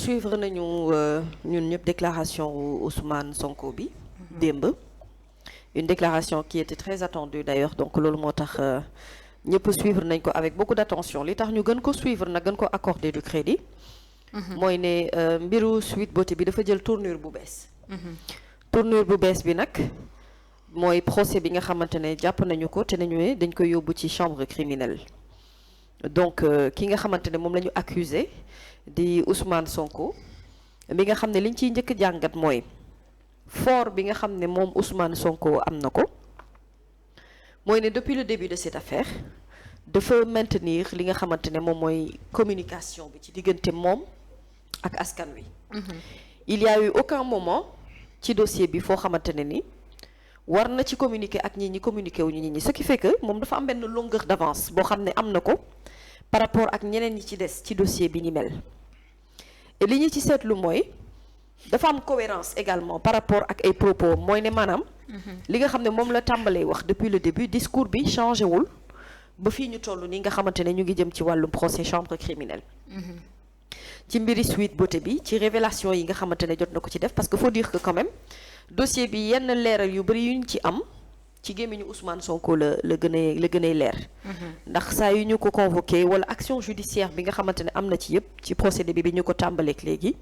suivre nañu ñun ñëpp déclaration Ousmane Sonko bi démb une déclaration qui était très attendue d'ailleurs donc loolu moo tax ñëpp suivre nañ ko avec beaucoup d'attention li tax ñu gën ko suivre nag gën ko accorder du crédit mooy ne mbiru Sweet Beauté bi dafa jël tournure bu bees tournure bu bees bi nag mooy procès bi nga xamante ne jàpp nañu ko te nañu ne dañ koy yóbbu ci chambre criminelle donc ki nga xamante ne moom la ñu accusé di Ousmane Sonko bi nga xam ne liñ ciy njëkk jàngat mooy fort bi nga xam ne moom Ousmane Sonko am na ko mooy ne depuis le début de cette affaire dafa maintenir li nga xamante ne moom mooy communication bi ci diggante moom ak askan wi. Il y a eu aucun moment ci dossier bi foo xamante ne ni war na ci communiquer ak ñi communiquer wu ñu ñi ce qui fait que moom dafa am benn longueur d'avance boo xam ne am na ko par rapport ak ñeneen ñi ci des ci dossier bi ni mel et li ñu ci seetlu mooy dafa am cohérence également par rapport ak ay propos mooy ne maanaam li nga xam ne moom la tàmbalee wax depuis le début discours bi changé wul ba fii ñu toll nii nga xamante ne ñu ngi jëm ci wàllum procès chambre criminelle ci mbiri Sweet Beauté bi ci révélation yi nga xamante ne jot na ko ci def parce que faut dire que quand même dossier bi yenn leeral yu bëri yuñ ci am ci gémmiñu Ousmane Sonko la gënee leer ndax saa yu ñu ko convoqué wala action judiciaire bi nga xamante ne am na ci yëpp ci procédé bi ñu ko tàmbaleek léegi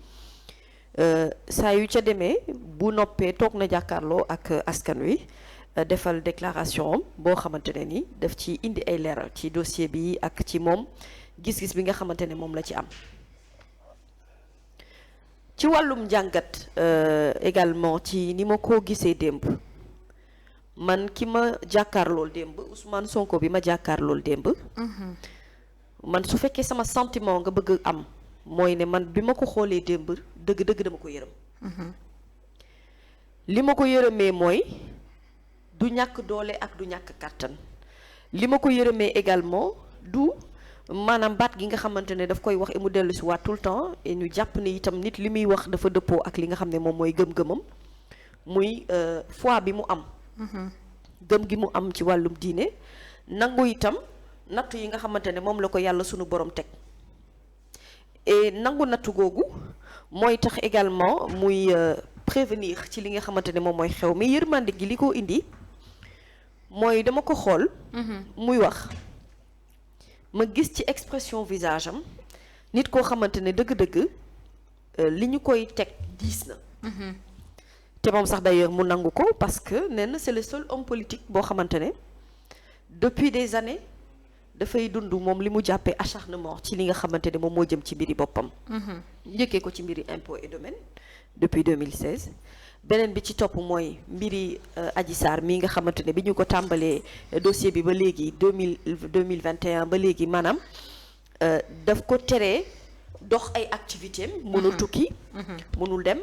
saa yu ca demee bu noppee toog na jàkkaarloo ak askan wi defal déclaration am boo xamante ne ni daf ci indi ay leeral ci dossier bi ak ci moom gis-gis bi nga xamante ne moom la ci am ci wàllum njàngat également ci ni ma ko gisee démb man ki ma jàkkaarlool démb Ousmane Sonko bi ma jàkkaarlool démb man su fekkee sama sentiment nga bëgg am mooy ne man bi ma ko xoolee démb dëgg-dëgg dama ko yërëm li ma ko yërëmee mooy du ñàkk doole ak du ñàkk kàttan li ma ko yërëmee également du maanaam baat gi nga xamante ne daf koy wax et mu dellu si waat tout le temps et ñu jàpp ne itam nit li muy wax dafa dëppoo ak li nga xam ne moom mooy gëm-gëmam muy foi bi mu am gëm gi mu am ci wàllum diine nangu itam nattu yi nga xamante ne moom la ko yàlla sunu borom teg et nangu nattu googu mooy tax également muy prévenir ci li nga xamante ne moom mooy xew mais yërmande gi li ko indi mooy dama ko xool muy wax ma gis ci expression visage am nit koo xamante ne dëgg-dëgg li ñu koy teg diis na te moom sax d'ailleurs mu nangu ko parce que nee na c'est le seul homme politique boo xamante ne depuis des années dafay dund moom li mu jàppee acharnement ci li nga xamante ne moom moo jëm ci mbiri boppam njëkkee ko ci mbiri impôt et domaine depuis 2016 beneen bi ci topp mooy mbiri Adji Sarr mii nga xamante ne bi ñu ko tàmbalee dossier bi ba léegi 2021 ba léegi maanaam daf ko teree dox ay activités am mënul tukki mënul dem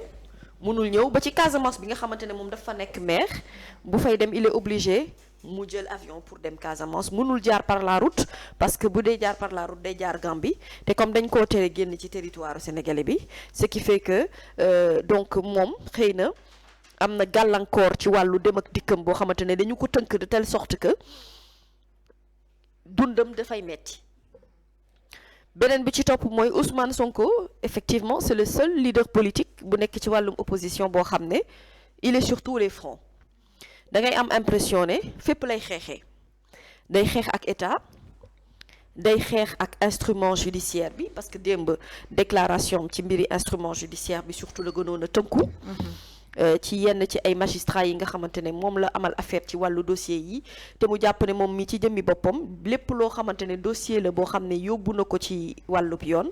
mënul ñëw ba ci Casamance bi nga xamante ne moom dafa nekk maire bu fay dem il est obligé mu jël avion pour dem Casamance mënul jaar par la route parce que bu dee jaar par la route day jaar Gambie te comme dañ koo tere génn ci territoire sénégalais bi ce qui fait que donc moom xëy na am na gàllankoor ci wàllu dem ak dikkam boo xamante ne dañu ko tënk de telle sorte que dundam dafay metti beneen bi ci topp mooy Ousmane Sonko effectivement c'est le seul leader politique bu nekk ci wàllum opposition boo xam ne il est sur tous les fronts da ngay am impression ne fépp lay xeexee day xeex ak état day xeex ak instrument judiciaire bi parce que démb déclaration ci mbiri instrument judiciaire bi surtout la gënoon a tënku ci yenn ci ay magistrats yi nga xamante ne moom la amal affaire ci wàllu dossier yi te mu jàpp ne moom mi ci jëmmi boppam lépp loo xamante ne dossier la boo xam ne yóbbu na ko ci wàllub yoon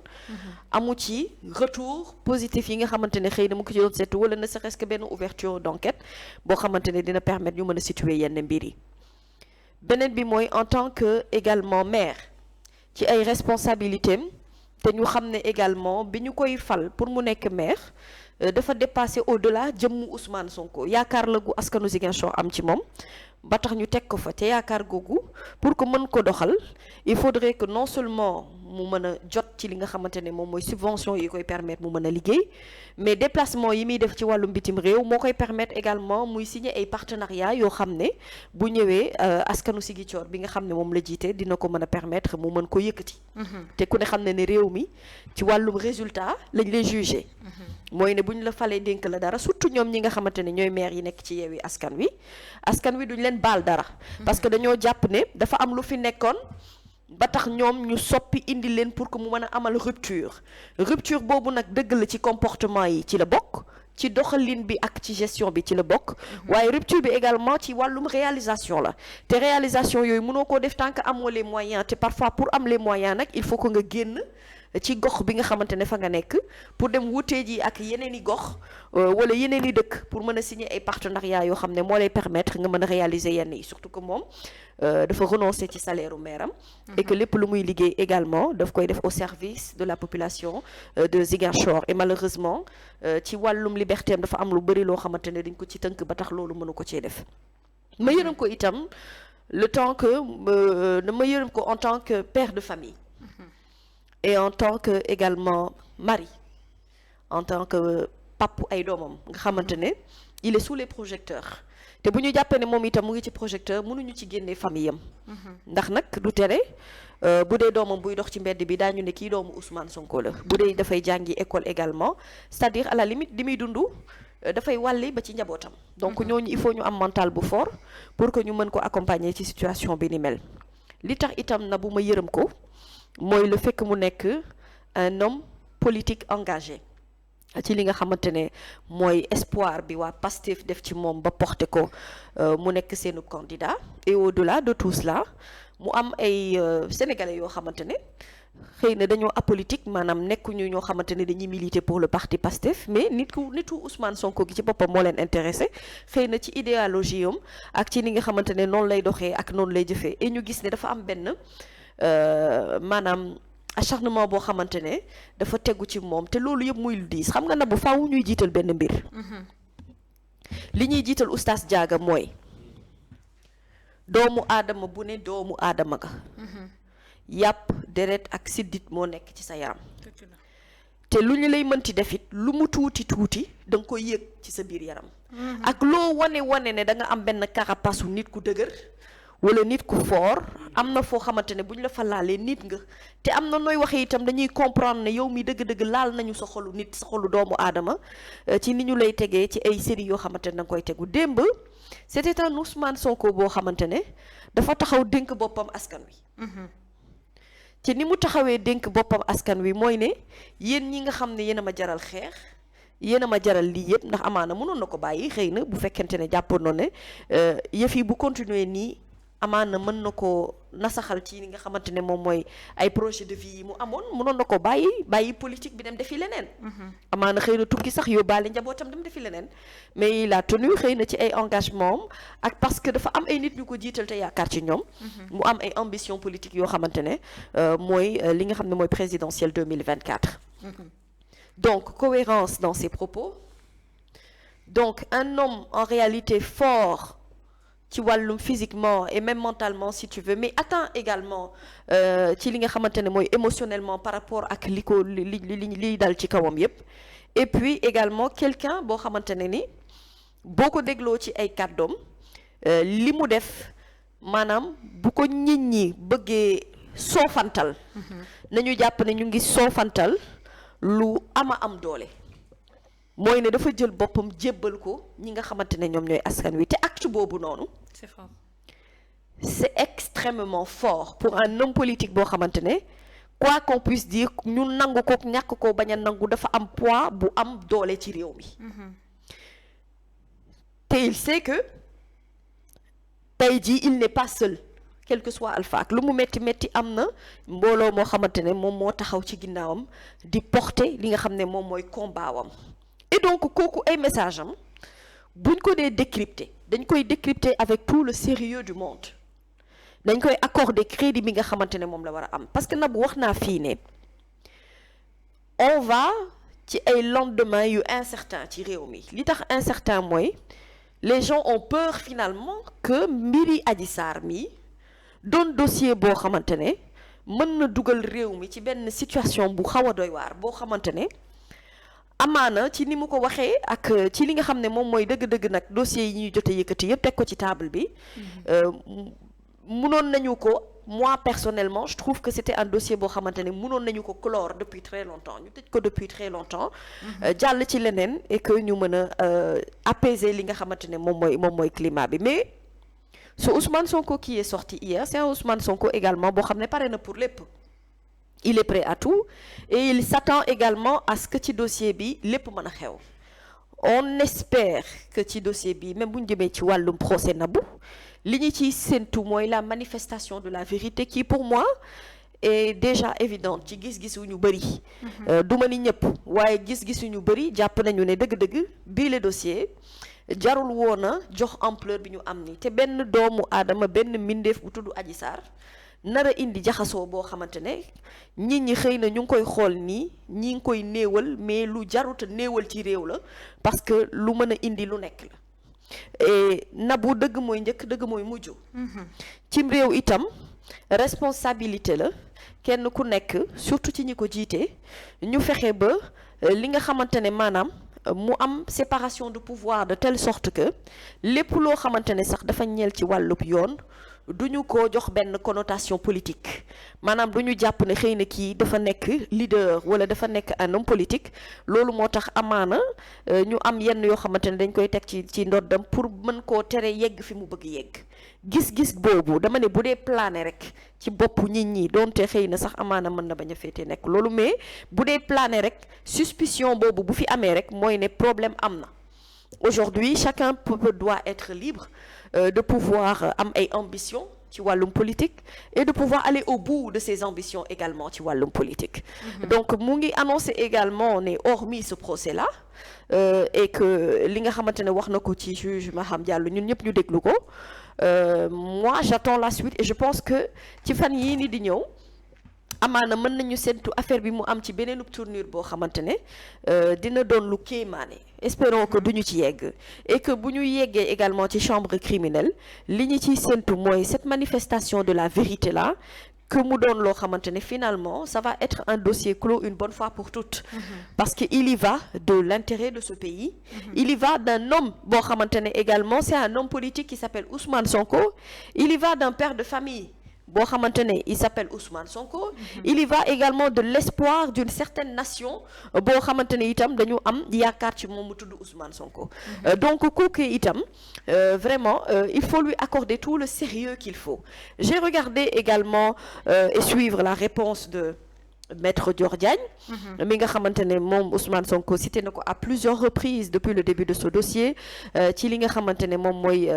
amu ci retour positif yi nga xamante ne xëy na mu ko ci doon seetu wala ne serait-ce que benn ouverture d'enquête boo xamante ne dina permettre ñu mën a situer yenn mbir yi beneen bi mooy en tant que également maire ci ay responsabilités am te ñu xam ne également bi ñu koy fal pour mu nekk maire dafa dépasser au-delà jëmmu Ousmane Sonko yaakaar la gu askanu Ziguinchor am ci moom ba tax ñu teg ko fa te yaakaar googu pour que mën ko doxal il faudrait que non seulement mu mën a jot ci li nga xamante ne moom mooy subvention yi koy permettre mu mën a liggéey mais déplacement yi muy def ci wàllum bitim réew moo koy permettre également muy signer ay partenariat yoo xam ne bu ñëwee askanu Ziguinchor bi nga xam ne moom la jiite dina ko mën a permettre mu mën ko yëkkati. te ku ne xam ne réew mi ci wàllum résultat lañ lay jugé. mooy ne bu ñu la falee dénk la dara surtout ñoom ñi nga xamante ne ñooy maire yi nekk ci Yewwi Askan Wi duñ leen baal dara. parce que dañoo jàpp ne dafa am lu fi nekkoon. ba tax ñoom ñu soppi indi leen pour que mu mën a amal rupture boobu nag dëgg la ci comportement yi ci la bokk ci doxalin bi ak ci gestion bi ci la bokk waaye rupture bi également ci wàllum réalisation la te réalisation yooyu mënoo koo def tant que amoo les moyens te parfois pour am les moyens nag il faut que nga génn ci gox bi nga xamante ne fa nga nekk pour dem wutee ji ak yeneen i gox wala yeneen i dëkk pour mën a signer ay partenariats yoo xam ne moo lay permettre nga mën a réaliser yenn yi surtout que moom dafa renoncer ci salaire u maire am et que lépp lu muy liggéey également daf koy def au service de la population de Ziguinchor et malheureusement ci wàllum liberté am dafa am lu bëri loo xamante ne dañ ko ci tënk ba tax loolu mënu ko cee def ma yërëm ko itam le temps que ma yërëm ko en tant que père de famille et en tant que également mari en tant que papu ay doomam nga xamante ne il est sous les projecteurs te bu ñu jàppee ne moom itam mu ngi ci projecteur mënuñu ci génnee famille am ndax nag du tere bu dee doomam buy dox ci mbedd bi daañu ne kii doomu Ousmane Sonko la bu dee dafay jàngi école également c'est-à-dire à la limite li muy dund dafay wàlli ba ci njabootam donc ñooñu il faut ñu am mental bu fort pour que ñu mën ko accompagner ci situation bi ni mel li tax itam na bu ma yërëm ko mooy le fait que mu nekk un homme politique engagé ci li nga xamante ne mooy espoir bi waa Pastef def ci moom ba porté ko mu nekk seenu candidat et au-delà de tout cela mu am ay sénégalais yoo xamante ne xëy na dañoo apolitique maanaam nekkuñu ñoo xamante ne dañuy militer pour le parti Pastef mais nitu Ousmane Sonko gi ci boppam moo leen intéressé xëy na ci idéologie am ak ci ni nga xamante ne noonu lay doxee ak noonu lay jëfee et ñu gis ne dafa am benn maanaam acharnement boo xamante ne dafa tegu ci moom te loolu yëpp muy lu diis xam nga na bu faaw ñuy jiital benn mbir li ñuy jiital oustaz Diaga mooy doomu aadama bu ne doomu aadama ga yàpp deret ak siddit moo nekk ci sa yaram te lu ñu lay mënti def it lu mu tuuti da nga koy yëg ci sa biir yaram ak loo wane ne da nga am benn carapace nit ku dëgër wala nit ku fort am na foo xamante ne bu ñu la fa laalee nit nga te am na nooy waxee itam dañuy comprendre ne yow mi dëgg-dëgg laal nañu sa xolu nit sa xolu doomu aadama ci ni ñu lay tegee ci ay série yoo xamante ne da nga koy tegu démb c'était un Ousmane Sonko boo xamante ne dafa taxaw dénk boppam askan wi ci ni mu taxawee dénk boppam askan wi mooy ne yéen ñi nga xam ne yéen a ma jaral xeex yéen a ma jaral lii yëpp ndax amaana mënoon na ko bàyyi xëy na bu fekkente ne jàppoon na ne yëf yi bu continuer nii amaana mën na ko nasaxal ci li nga xamante ne moom mooy ay projet de vie yi mu amoon mënoon na ko bàyyi politique bi dem defi leneen amaana xëy na tukki sax yóbbaale njabootam dem defi leneen mais il a tenu xëy na ci ay engagement ak parce que dafa am ay nit ñu ko jiital te yaakaar ci ñoom mu am ay ambition politique yoo xamante ne mooy li nga xam ne mooy présidentielle 2024 donc cohérence dans ses propos donc un homme en réalité fort ci wàllum physiquement et même mentalement si tu veux mais atteint également ci li nga xamante ne mooy émotionnellement par rapport ak li dal ci kawam yépp et puis également quelqu'un boo xamante ne ni boo ko dégloo ci ay kàddoom li mu def maanaam bu ko nit ñi bëggee soofantal nañu jàpp ne ñu ngi soofantal lu am doole mooy ne dafa jël boppam jébbal ko ñi nga xamante ne ñoom ñooy askan wi te acte boobu noonu c'est fort c'est extrêmement fort pour un homme politique boo xamante ne quoi qu'on puisse dire ñu nangu ko ñàkk ko bañ a nangu dafa am poids bu am doole ci réew mi te il sait que tey jii il n'est pas seul quel que soit Alpha ak lu mu metti am na mbooloo moo xamante ne moom moo taxaw ci ginnaawam di porter li nga xam ne moom mooy combat wam et donc kooku ay message am buñ ko dee décrypter dañ koy décrypter avec tout le sérieux du monde dañ koy accorder crédit bi nga xamante ne moom la war a am parce que nag wax naa fii ne on va ci ay lendemain yu incertain ci réew mi li tax incertain mooy les gens ont peur finalement que mbiri Adji Sarr mi doon dossier boo xamante ne mën na dugal réew mi ci benn situation bu xaw a doy waar boo xamante ne amaana ci ni mu ko waxee ak ci li nga xam ne moom mooy dëgg-dëgg nag dossiers yi ñuy jote yëkkati yëpp teg ko ci table bi mënoon nañu ko moi personnellement je trouve que c'était un dossier boo xamante ne mënoon nañu ko clore depuis très longtemps ñu tëj ko depuis très longtemps jàll ci leneen et que ñu mën a apaiser li nga xamante ne moom mooy climat bi mais ce Ousmane Sonko qui est sorti hier c'est un Ousmane Sonko également boo xam ne pare na pour lépp il est prêt à tout et il s'attend également à ce que ci dossier bi lépp mën a xew on espère que ci dossier bi même bu ñu jëmee ci wàllum procès Nabou li ñu ciy séntu mooy la manifestation de la vérité qui pour moi est déjà évidente ci gis-gisu ñu bëri du ma ni ñëpp waaye gis-gisu ñu bëri jàpp nañu ne dëgg-dëgg bii le dossier jarul woon a jox ampleur bi ñu am ni te benn doomu aadama benn mbindeef bu tudd Adji Sarr nar a indi jaxasoo boo xamante ne nit ñi xëy na ñu ngi koy xool nii ñi ngi koy néewal mais lu jaruta néewal ci réew la parce que lu mën a indi lu nekk la et Nabou dëgg mooy njëkk dëgg mooy mujj cim réew itam responsabilité la kenn ku nekk surtout ci ñi ko jiite ñu fexe ba li nga xamante ne maanaam mu am séparation de pouvoir de telle sorte que lépp loo xamante ne sax dafa ñeel ci wàllub yoon duñu ko jox benn connotation politique maanaam du ñu jàpp ne xëy na kii dafa nekk leader wala dafa nekk un homme politique loolu moo tax amaana ñu am yenn yoo xamante ne dañ koy teg ci ndoddam pour mën koo tere yegg fi mu bëgg yegg gis-gis boobu dama ne bu dee plané rek ci bopp nit ñi doonte xëy na sax amaana mën na bañ a féete nekk loolu mais bu dee plané rek suspicion boobu bu fi amee rek mooy ne problème am na aujourd'hui chacun doit être libre de pouvoir am ay ambitions ci wàllum politique et de pouvoir aller au bout de ses ambitions également ci wàllum politique donc mu ngi annoncé également ne hormis ce procès là et que li nga xamante ne wax na ko ci juge Maham Diallo ñun ñëpp ñu déglu ko moi j'attends la suite et je pense que ci fan yii ni di ñëw amaana mën nañu séntu affaire bi mu am ci beneen tournure boo xamante ne dina doon lu kéemaane espérons que duñu ci yegg et que bu ñu yeggee également ci chambre criminelle li ñu ciy séntu mooy cette manifestation de la vérité là que mu doon loo xamante ne finalement ça va être un dossier clos une bonne fois pour toutes parce que il y va de l'intérêt de ce pays il y va d'un homme boo xamante ne également c'est un homme politique qui s'appelle Ousmane Sonko il y va d'un père de famille boo xamante ne il s'appelle Ousmane Sonko il y va également de l'espoir d'une certaine nation boo xamante ne itam dañu am yaakaar ci moom mu tudd Ousmane Sonko donc kooku itam vraiment il faut lui accorder tout le sérieux qu'il faut j'ai regardé également et suivre la réponse de Maître Dior Diagne mi nga xamante ne moom Ousmane Sonko cité na ko à plusieurs reprises depuis le début de ce dossier ci li nga xamante ne moom mooy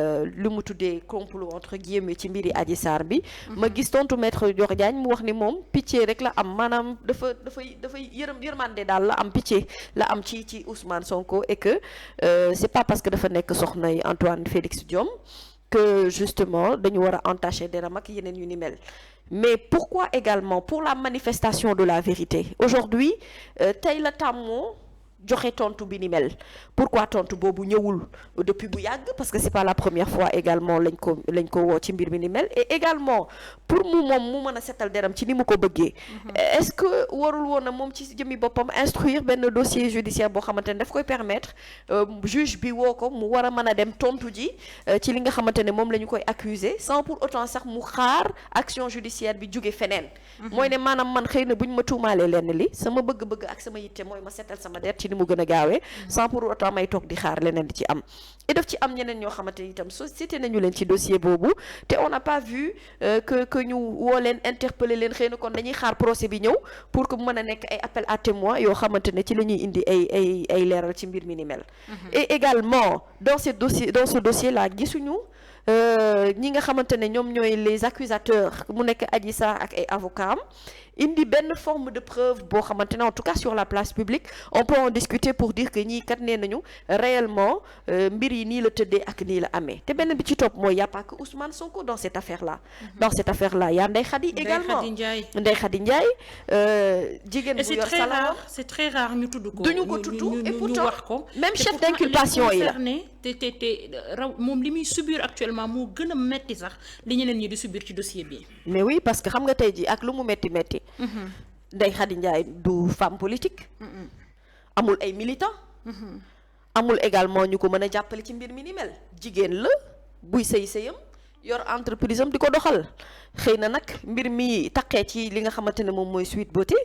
lu mu tuddee complot entre guillemets ci mbiri Adji Sarr bi ma gis tontu Maître Dior Diagne mu wax ni moom pitié rek la am maanaam dafay yërmande daal la am pitié la am ci Ousmane Sonko et que c'est pas parce que dafa nekk soxnay Antoine Félix Diome que justement dañu war a entacher deram ak yeneen yu ni mel mais pourquoi également pour la manifestation de la vérité aujourd'hui tey la tàmmoo joxe tontu bi ni mel pourquoi tontu boobu ñëwul depuis bu yàgg parce que c'est pas la première fois également lañ ko woo ci mbir bi ni mel et également pour mu mën a setal deram ci ni mu ko bëggee est-ce que warul woon na moom ci jëmmi boppam instruire benn dossier judiciaire boo xamante ne daf koy permettre juge bi woo ko mu war a mën a dem tontu ji ci li nga xamante ne moom la ñu koy accuser sans pour autant sax mu xaar action judiciaire bi jóge feneen mooy ne maanaam man xëy na bu ñu ma tuumaalee lenn li sama bëgg-bëgg ak sama yitte mooy ma setal sama der ci mu gën a gaawee sans pour autant may toog di xaar leneen di ci am et daf ci am ñeneen ñoo xamante ni itam cité nañu leen ci dossier boobu te on n'a pas vu que ñu woo leen interpeller leen xëy na kon dañuy xaar procès bi ñëw pour que mu mën a nekk ay appel à témoins yoo xamante ne ci la ñuy indi ay leeral ci mbir mi ni mel et également dans ce dossier là gisuñu ñi nga xamante ne ñoom ñooy les accusateurs mu nekk Adji Sarr ak ay avocats am indi benn forme de preuve boo xamante ne en tout cas sur la place publique on peut en discuter pour dire que ñii kat nee nañu réellement mbir yi nii la tëddee ak nii la amee te benn bi ci topp mooy y a pas que Ousmane Sonko dans cette affaire là. Dans cette affaire là y a Ndeye Khady également Ndeye Khady Ndiaye jigéen bu yor salaam c'est très rare ñu tudd ko duñu ko tudd et pourtant wax ko même chef d'inculpation yi la te raw moom li muy subir actuellement moo gën a metti sax li ñeneen ñi di subir ci dossier bi. mais oui parce que xam nga tey ji ak lu mu metti Ndeye Khady Ndiaye du femme politique amul ay militant amul également ñu ko mën a jàppale ci mbir mi ni mel jigéen la buy sëyam yor entreprise am di ko doxal xëy na nag mbir mi taqee ci li nga xamante ne moom mooy Sweet Beauté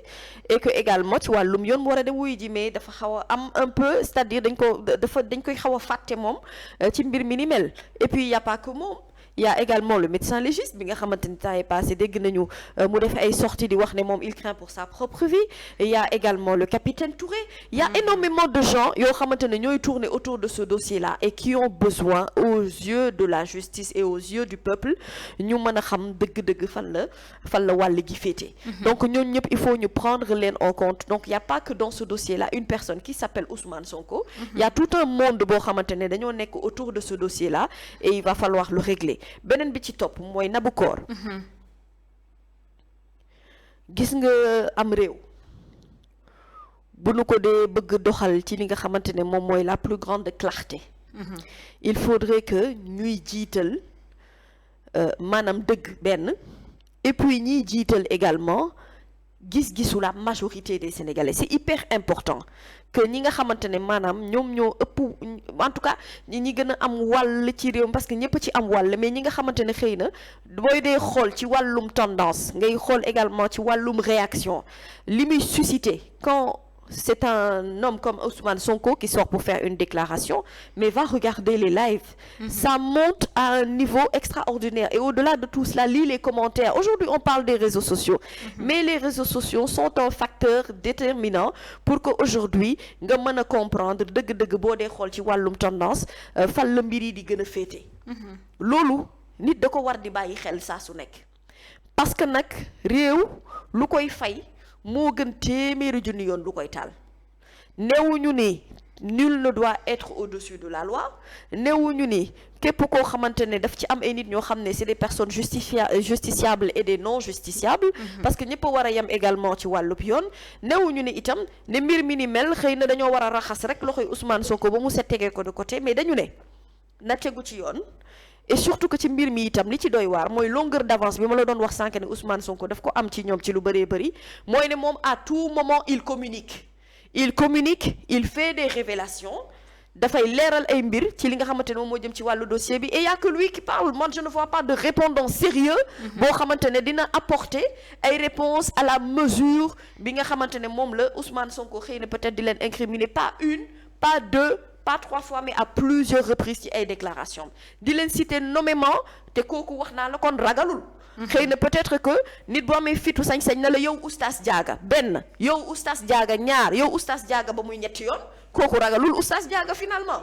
et que également ci wàllum yoon mu war a dem wuyu ji mais dafa xaw a am un peu c'est-à-dire dañ koy xaw a fàtte moom ci mbir mi ni mel et puis y a pas que moom il y a également le médecin légiste bi nga xamante ni temps est passé dégg nañu mu def ay sorties di wax ne moom il craint pour sa propre vie et il y a également le capitaine Touré il y a énormément de gens yoo xamante ne ñooy tourner autour de ce dossier là et qui ont besoin aux yeux de la justice et aux yeux du peuple ñu mën a xam dëgg-dëgg fan la wàll gi féete donc ñooñu ñëpp il faut ñu prendre leen en compte donc il y a pas que dans ce dossier là une personne qui s'appelle Ousmane Sonko il y a tout un monde boo xamante ne dañoo nekk autour de ce dossier là et il va falloir le régler beneen bi ci topp mooy Nabou Cor gis nga am réew bu nu ko dee bëgg doxal ci li nga xamante ne moom mooy la plus grande clarté il faudrait que ñuy jiital maanaam dëgg benn et puis ñiy jiital également gis-gisu la majorité des Sénégalais c'est hyper important que ñi nga xamante ne maanaam ñoom ñoo ëpp en tout cas ñi gën a am wàll ci réew parce que ñëpp ci am wàll mais ñi nga xamante ne xëy na booy dee xool ci wàllum tendance ngay xool également ci wàllum réaction li muy susciter quand c'est un homme comme Ousmane Sonko qui sort pour faire une déclaration mais va regarder les lives ça monte à un niveau extraordinaire et au-delà de tout cela lis les commentaires aujourd'hui on parle des réseaux sociaux mais les réseaux sociaux sont un facteur déterminant pour que aujourd'hui nga mën a comprendre dëgg-dëgg boo dee xool ci wàllum tendance fan la mbir yi di gën a féete loolu nit da ko war di bàyyi xel saa su nekk parce que nag réew lu koy fay moo gën téeméeri junni yoon lu koy taal newuñu ni nul ne doit être au-dessus de la loi newuñu ni képp koo xamante ne daf ci am ay nit ñoo xam ne c'est des personnes justiciables et des non justiciables parce que ñëpp a war a yem également ci wàllub yoon newuñu ni itam ne mbir mi ni mel xëy na dañoo war a raxas rek loxoy Ousmane Sonko ba mu set tegee ko de côté mais dañu ne na tegu ci yoon et surtout que ci mbir mi itam li ci doy waar mooy longueur d'avance bi ma la doon wax sànq ne Ousmane Sonko daf ko am ci ñoom ci lu bëree bëri mooy ne moom à tout moment il communique il fait des révélations dafay leeral ay mbir ci li nga xamante ne moom moo jëm ci wàllu dossier bi et y a que lui qui parle moi je ne vois pas de répondant sérieux boo xamante ne dina apporter ay réponses à la mesure bi nga xamante ne moom la Ousmane Sonko xëy na peut-être di leen incriminer pas une pas deux pas 3 fois mais à plusieurs reprises ci ay déclarations di leen citer nommément te kooku wax naa la kon ragalul xëy na peut-être que nit boo amee fitu sañ-sañ na la yow oustaz Diaga benn yow oustaz Diaga ñaar yow oustaz Diaga ba muy ñetti yoon kooku ragalul oustaz Diaga finalement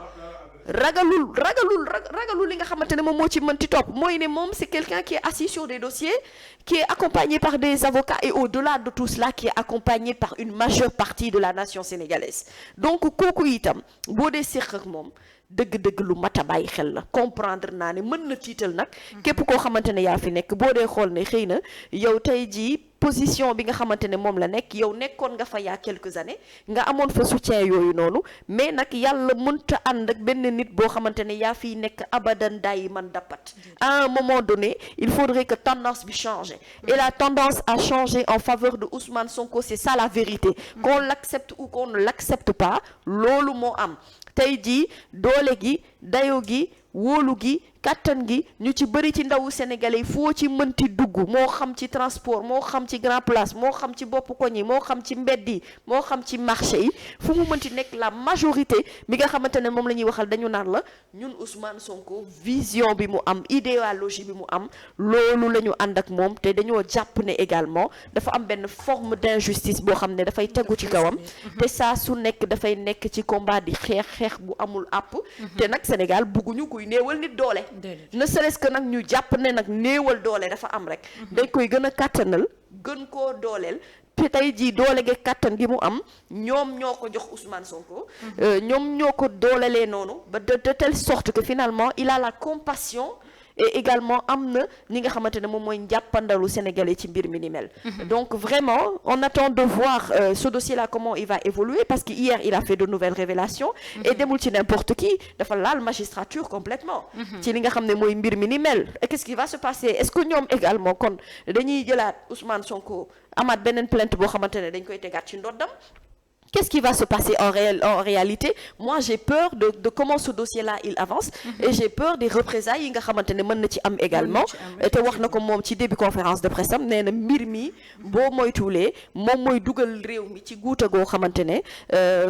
ragalul li nga xamante ne moom moo ci mënti topp mooy ne moom c'est quelqu'un qui est assis sur des dossiers qui est accompagné par des avocats et au-delà de tout cela qui est accompagné par une majeure partie de la nation sénégalaise donc kooku itam boo dee séq ak moom dëgg-dëgg lu mat a bàyyi xel la comprendre naa ne mën na tiital nag képp koo xamante ne yaa fi nekk boo dee xool ne xëy na yow tey jii position bi nga xamante ne moom la nekk yow nekkoon nga fa yaa quelques années nga amoon fa soutien yooyu noonu mais nag yàlla mënta ànd ak benn nit boo xamante ne yaa fiy nekk abadan dayi man dappat à un moment donné il faudrait que tendance bi change et la tendance a changé en faveur de Ousmane Sonko c'est ça la vérité qu'on l'accepte ou qu'on ne l'accepte pas loolu moo am tey jii doole gi dayo gi wóolu gi kàttan gi ñu ci bëri ci ndawu sénégalais foo ci mënti dugg moo xam ci transport moo xam ci grand place moo xam ci bopp koñ yi moo xam ci mbedd yi moo xam ci marché yi fu mu mënti nekk la majorité mi nga xamante ne moom la ñuy waxal dañu naan la ñun Ousmane Sonko vision bi mu am idéologie bi mu am loolu la ñu ànd ak moom te dañoo jàpp ne également dafa am benn forme d'injustice boo xam ne dafay tegu ci kawam te saa su nekk dafay nekk ci combat di xeex bu amul àpp te nag Sénégal bugguñu kuy néewal nit doole ne serait-ce que nag ñu jàpp ne nag néewal doole dafa am rek dañ koy gën a kàttanal gën koo dooleel te tey jii doole ge kàttan gi mu am ñoom ñoo ko jox Ousmane Sonko ñoom ñoo ko doolelee noonu ba de telle sorte que finalement il a la compassion et également am na ñi nga xamante ne moom mooy njàppandalu sénégalais ci mbir mi ni mel. Donc vraiment on attend de voir ce dossier là comment il va évoluer parce que hier il a fait de nouvelles révélations et demul ci n'importe qui dafa laal magistrature complètement ci li nga xam ne mooy mbir mi ni mel et qu'est-ce qui va se passer est-ce que ñoom également kon dañuy jëlaat Ousmane Sonko amaat beneen plainte boo xamante ne dañ koy tegaat ci ndoddam. Qu'est-ce qui va se passer en réalité? Moi, j'ai peur de comment ce dossier-là, il avance. Et j'ai peur des représailles yi nga xamante ne mën na ci am également. te wax na ko moom ci début conférence de presse am nee na mbir mi boo moytuwulee moom mooy dugal réew mi ci guuta goo xamante ne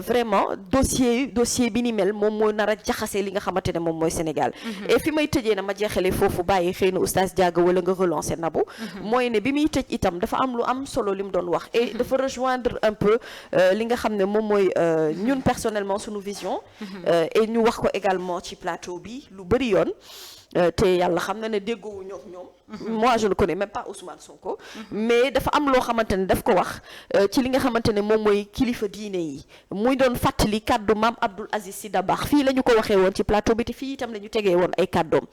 vraiment dossier bi ni mel moom mooy nar a jaxase li nga xamante ne moom mooy Sénégal. et fi may tëjee na ma jeexalee foofu bàyyi xëy na oustaz Diaga wala nga relancer Nabou. mooy ne bi muy tëj itam dafa am lu am solo li mu doon wax. et dafa rejoindre un peu li nga xam ne moom mooy ñun personnellement suñu vision et ñu wax ko également ci plateau bi lu bëri yoon te yàlla xam na ne déggoowu ñoom moi je ne connais même pas Ousmane Sonko mais dafa am loo xamante ne daf ko wax ci li nga xamante ne moom mooy kilifa diine yi muy doon fàttali kàddu maam Abdoul Aziz Sy Dabakh fii la ñu ko waxee woon ci plateau bi te fii itam la ñu tegee woon ay kàddoom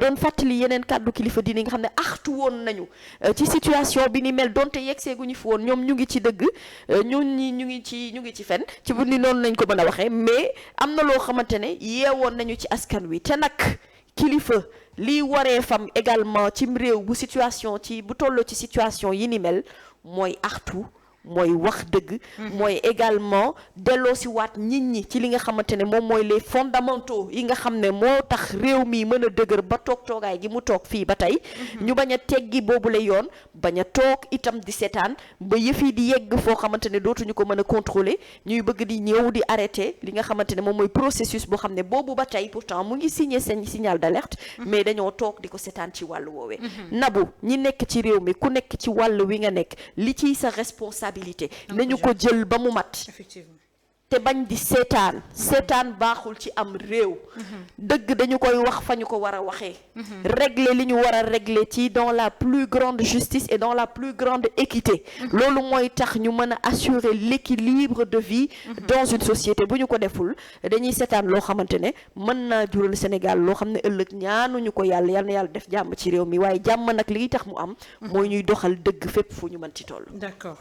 doon fàttali yeneen kàddu kilifa diine yi nga xam ne axtu woon nañu ci situation bi ni mel donte yeggseeguñu fi woon ñoom ñu ngi ci dëgg ñun ñi ñu ngi ci fen ci bu ni noonu lañ ko mën a waxee mais am na loo xamante ne yeewoon nañu ci askan wi te nag kilifa lii waree fam également cim réew bu tolloo ci situation yi ni mel mooy artu mooy wax dëgg mooy également delloo si waat nit ñi ci li nga xamante ne moom mooy les fondamentaux yi nga xam ne moo tax réew mi mën a dëgër ba toogaay gi mu toog fii ba tey ñu bañ a teggi boobule yoon bañ a toog itam di seetaan ba yëf yi di yegg foo xamante ne dootuñu ko mën a contrôler ñuy bëgg di ñëw di arrêter li nga xamante ne moom mooy processus boo xam ne boobu ba tey pourtant mu ngi signé seen signal d'alerte mais dañoo toog di ko seetaan ci wàllu woowee Nabou ñi nekk ci réew mi ku nekk ci wàll wi nga nekk li ciy sa responsabilité nañu ko jël ba mu mat effectivement te bañ di seetaan baaxul ci am réew dëgg dañu koy wax fa ñu ko war a waxee régler li ñu war a régler ci dans la plus grande justice et dans la plus grande équité loolu mooy tax ñu mën a assurer l'équilibre de vie dans une société bu ñu ko deful dañuy seetaan loo xamante ne mën naa jural Sénégal loo xam ne ëllëg ñaanuñu ko yàlla yal na yàlla def jàmm ci réew mi waaye jàmm nag li tax mu am mooy ñuy doxal dëgg fépp fu ñu mën ci toll. D'accord.